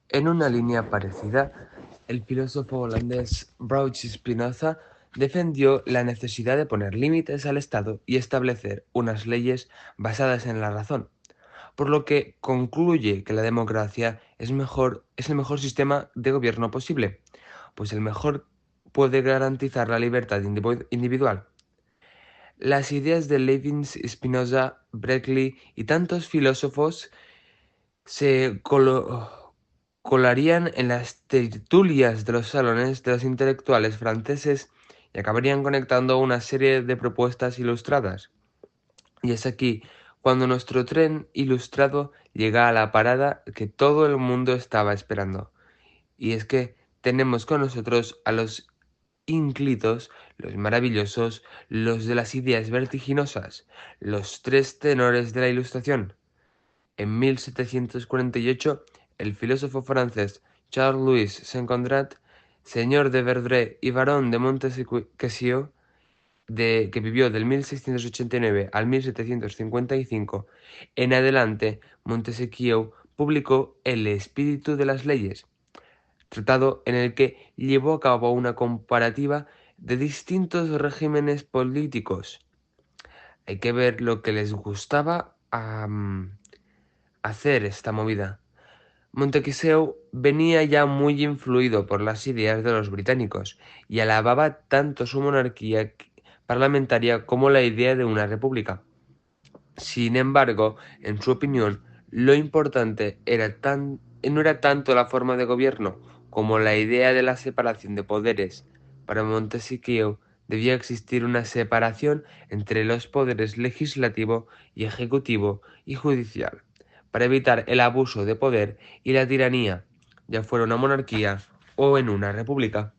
En una línea parecida, el filósofo holandés Bauche Spinoza defendió la necesidad de poner límites al Estado y establecer unas leyes basadas en la razón, por lo que concluye que la democracia es el mejor sistema de gobierno posible, pues el mejor puede garantizar la libertad individual. Las ideas de Leibniz, Spinoza, Berkeley y tantos filósofos se colarían en las tertulias de los salones de los intelectuales franceses y acabarían conectando una serie de propuestas ilustradas. Y es aquí cuando nuestro tren ilustrado llega a la parada que todo el mundo estaba esperando. Y es que tenemos con nosotros a los ínclitos, los maravillosos, los de las ideas vertiginosas, los tres tenores de la Ilustración. En 1748, el filósofo francés Charles-Louis Saint-Condrad, señor de Verdré y barón de Montesquieu, que vivió del 1689 al 1755, en adelante Montesquieu publicó El espíritu de las leyes, tratado en el que llevó a cabo una comparativa de distintos regímenes políticos. Hay que ver lo que les gustaba hacer esta movida. Montesquieu venía ya muy influido por las ideas de los británicos y alababa tanto su monarquía parlamentaria como la idea de una república. Sin embargo, en su opinión, lo importante no era tanto la forma de gobierno como la idea de la separación de poderes. Para Montesquieu debía existir una separación entre los poderes legislativo y ejecutivo y judicial, para evitar el abuso de poder y la tiranía, ya fuera una monarquía o en una república.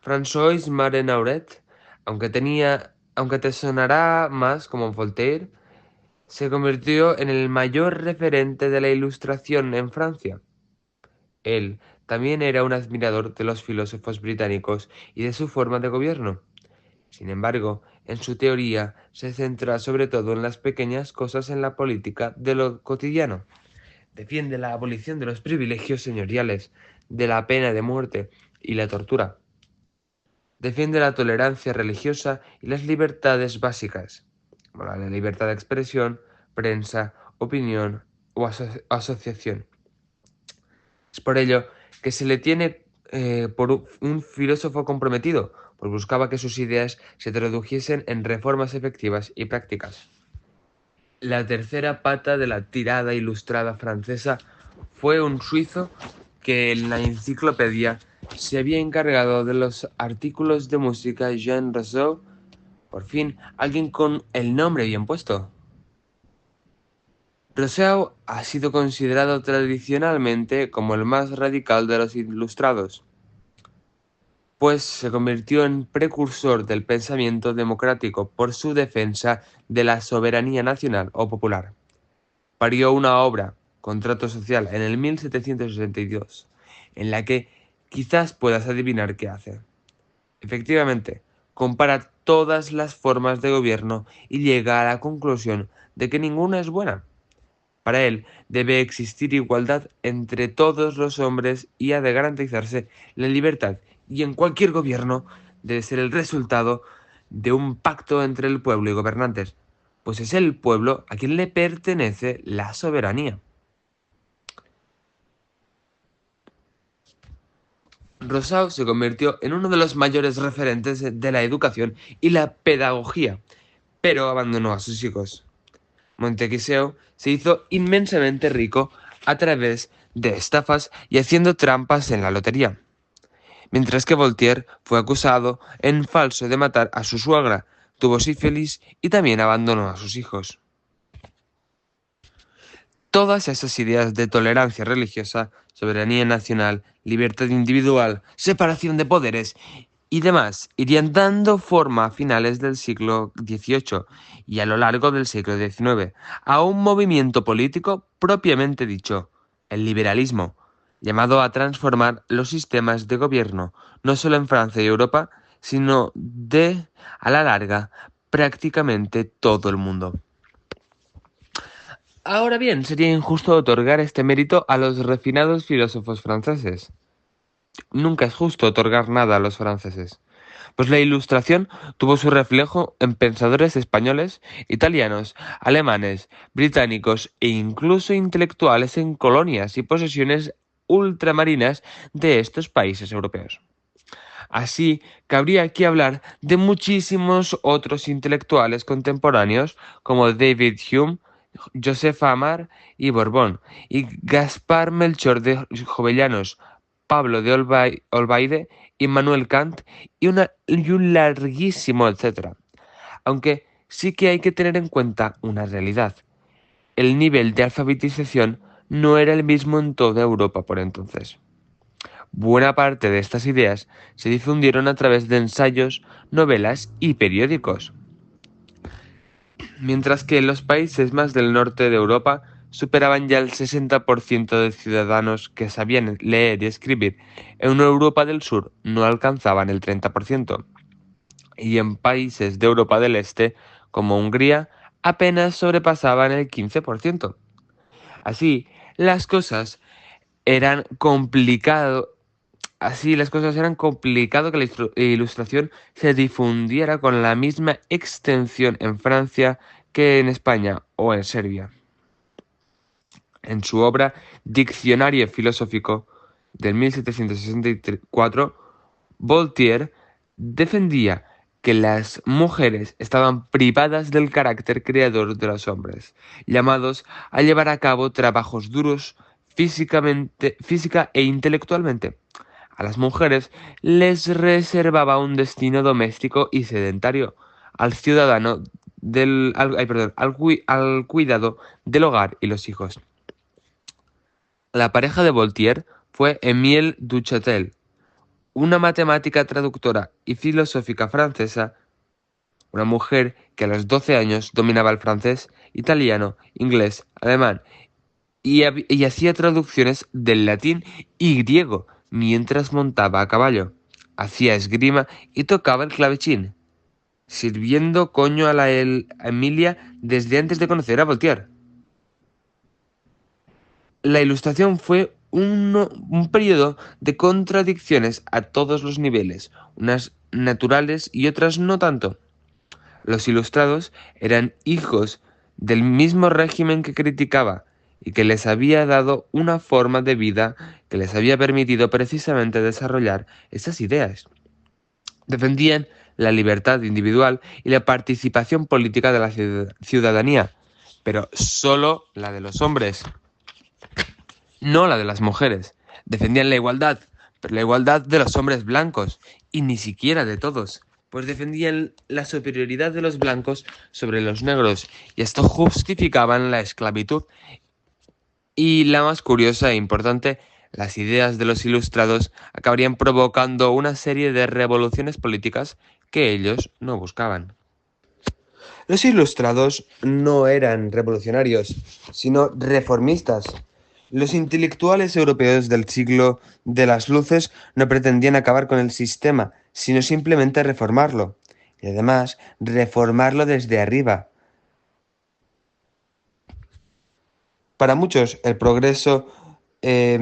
François Marenauret, aunque te sonará más como Voltaire, se convirtió en el mayor referente de la Ilustración en Francia. Él también era un admirador de los filósofos británicos y de su forma de gobierno. Sin embargo, en su teoría se centra sobre todo en las pequeñas cosas en la política de lo cotidiano. Defiende la abolición de los privilegios señoriales, de la pena de muerte y la tortura. Defiende la tolerancia religiosa y las libertades básicas, como la libertad de expresión, prensa, opinión o asociación. Es por ello que se le tiene por un filósofo comprometido, pues buscaba que sus ideas se tradujesen en reformas efectivas y prácticas. La tercera pata de la tirada ilustrada francesa fue un suizo que en la enciclopedia se había encargado de los artículos de música, Jean Rousseau. Por fin, alguien con el nombre bien puesto. Rousseau ha sido considerado tradicionalmente como el más radical de los ilustrados, pues se convirtió en precursor del pensamiento democrático por su defensa de la soberanía nacional o popular. Parió una obra, Contrato Social, en el 1762, en la que quizás puedas adivinar qué hace. Efectivamente, compara todas las formas de gobierno y llega a la conclusión de que ninguna es buena. Para él debe existir igualdad entre todos los hombres y ha de garantizarse la libertad, y en cualquier gobierno debe ser el resultado de un pacto entre el pueblo y gobernantes, pues es el pueblo a quien le pertenece la soberanía. Rousseau se convirtió en uno de los mayores referentes de la educación y la pedagogía, pero abandonó a sus hijos. Montesquieu se hizo inmensamente rico a través de estafas y haciendo trampas en la lotería, mientras que Voltaire fue acusado en falso de matar a su suegra, tuvo sífilis y también abandonó a sus hijos. Todas esas ideas de tolerancia religiosa, soberanía nacional, libertad individual, separación de poderes y demás irían dando forma a finales del siglo XVIII y a lo largo del siglo XIX a un movimiento político propiamente dicho, el liberalismo, llamado a transformar los sistemas de gobierno, no solo en Francia y Europa, sino a la larga, prácticamente todo el mundo. Ahora bien, sería injusto otorgar este mérito a los refinados filósofos franceses. Nunca es justo otorgar nada a los franceses, pues la Ilustración tuvo su reflejo en pensadores españoles, italianos, alemanes, británicos e incluso intelectuales en colonias y posesiones ultramarinas de estos países europeos. Así, cabría aquí hablar de muchísimos otros intelectuales contemporáneos como David Hume, Joseph Amar y Borbón, y Gaspar Melchor de Jovellanos, Pablo de Olbaide, Immanuel Kant y un larguísimo etcétera. Aunque sí que hay que tener en cuenta una realidad. El nivel de alfabetización no era el mismo en toda Europa por entonces. Buena parte de estas ideas se difundieron a través de ensayos, novelas y periódicos, mientras que en los países más del norte de Europa superaban ya el 60% de ciudadanos que sabían leer y escribir. En Europa del Sur no alcanzaban el 30%, y en países de Europa del Este, como Hungría, apenas sobrepasaban el 15%. Así, las cosas eran complicado Así las cosas eran complicado que la Ilustración se difundiera con la misma extensión en Francia que en España o en Serbia. En su obra Diccionario filosófico de 1764, Voltaire defendía que las mujeres estaban privadas del carácter creador de los hombres, llamados a llevar a cabo trabajos duros física e intelectualmente. A las mujeres les reservaba un destino doméstico y sedentario, al ciudadano al cuidado del hogar y los hijos. La pareja de Voltaire fue Émile Duchatel, una matemática traductora y filosófica francesa, una mujer que a los 12 años dominaba el francés, italiano, inglés, alemán y hacía traducciones del latín y griego mientras montaba a caballo, hacía esgrima y tocaba el clavechín, sirviendo coño a a Emilia desde antes de conocer a Voltaire. La Ilustración fue un periodo de contradicciones a todos los niveles, unas naturales y otras no tanto. Los ilustrados eran hijos del mismo régimen que criticaba y que les había dado una forma de vida que les había permitido precisamente desarrollar esas ideas. Defendían la libertad individual y la participación política de la ciudadanía, pero solo la de los hombres, no la de las mujeres. Defendían la igualdad, pero la igualdad de los hombres blancos, y ni siquiera de todos, pues defendían la superioridad de los blancos sobre los negros, y esto justificaban la esclavitud. Y la más curiosa e importante, las ideas de los ilustrados acabarían provocando una serie de revoluciones políticas que ellos no buscaban. Los ilustrados no eran revolucionarios, sino reformistas. Los intelectuales europeos del siglo de las luces no pretendían acabar con el sistema, sino simplemente reformarlo. Y además, reformarlo desde arriba. Para muchos, el progreso que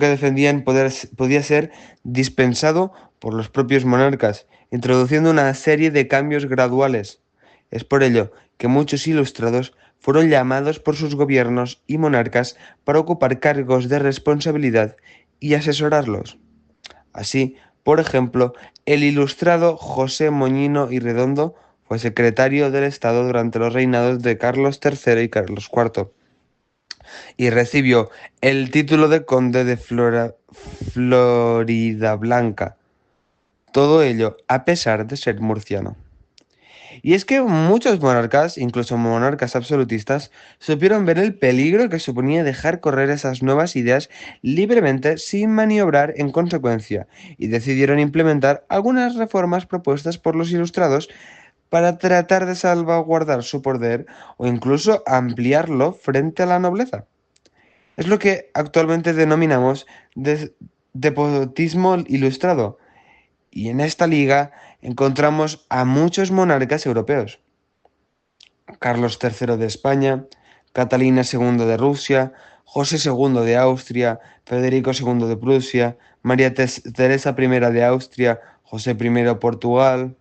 defendían podía ser dispensado por los propios monarcas, introduciendo una serie de cambios graduales. Es por ello que muchos ilustrados fueron llamados por sus gobiernos y monarcas para ocupar cargos de responsabilidad y asesorarlos. Así, por ejemplo, el ilustrado José Moñino y Redondo fue secretario del Estado durante los reinados de Carlos III y Carlos IV, y recibió el título de conde de Floridablanca. Todo ello a pesar de ser murciano. Y es que muchos monarcas, incluso monarcas absolutistas, supieron ver el peligro que suponía dejar correr esas nuevas ideas libremente sin maniobrar en consecuencia, y decidieron implementar algunas reformas propuestas por los ilustrados para tratar de salvaguardar su poder o incluso ampliarlo frente a la nobleza. Es lo que actualmente denominamos despotismo ilustrado, y en esta liga encontramos a muchos monarcas europeos. Carlos III de España, Catalina II de Rusia, José II de Austria, Federico II de Prusia, María Teresa I de Austria, José I de Portugal.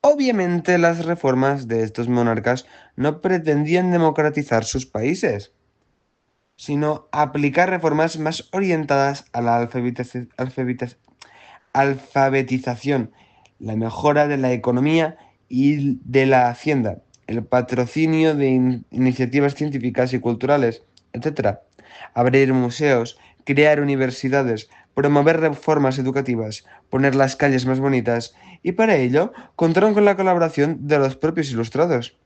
Obviamente las reformas de estos monarcas no pretendían democratizar sus países, sino aplicar reformas más orientadas a la alfabetización, la mejora de la economía y de la hacienda, el patrocinio de iniciativas científicas y culturales, etc. Abrir museos, crear universidades, promover reformas educativas, poner las calles más bonitas, y para ello contaron con la colaboración de los propios ilustrados.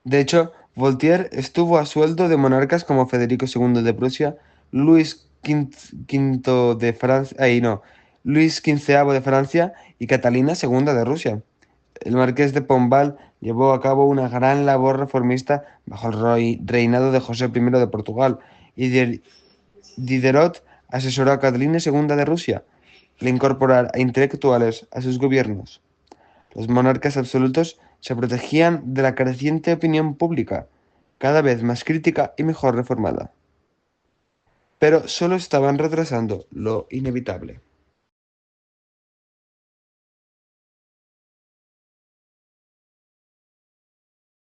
De hecho, Voltaire estuvo a sueldo de monarcas como Federico II de Prusia, Luis V de Francia, Luis XV de Francia y Catalina II de Rusia. El marqués de Pombal llevó a cabo una gran labor reformista bajo el reinado de José I de Portugal y Diderot asesoró a Catalina II de Rusia al incorporar a intelectuales a sus gobiernos. Los monarcas absolutos se protegían de la creciente opinión pública, cada vez más crítica y mejor reformada, pero solo estaban retrasando lo inevitable.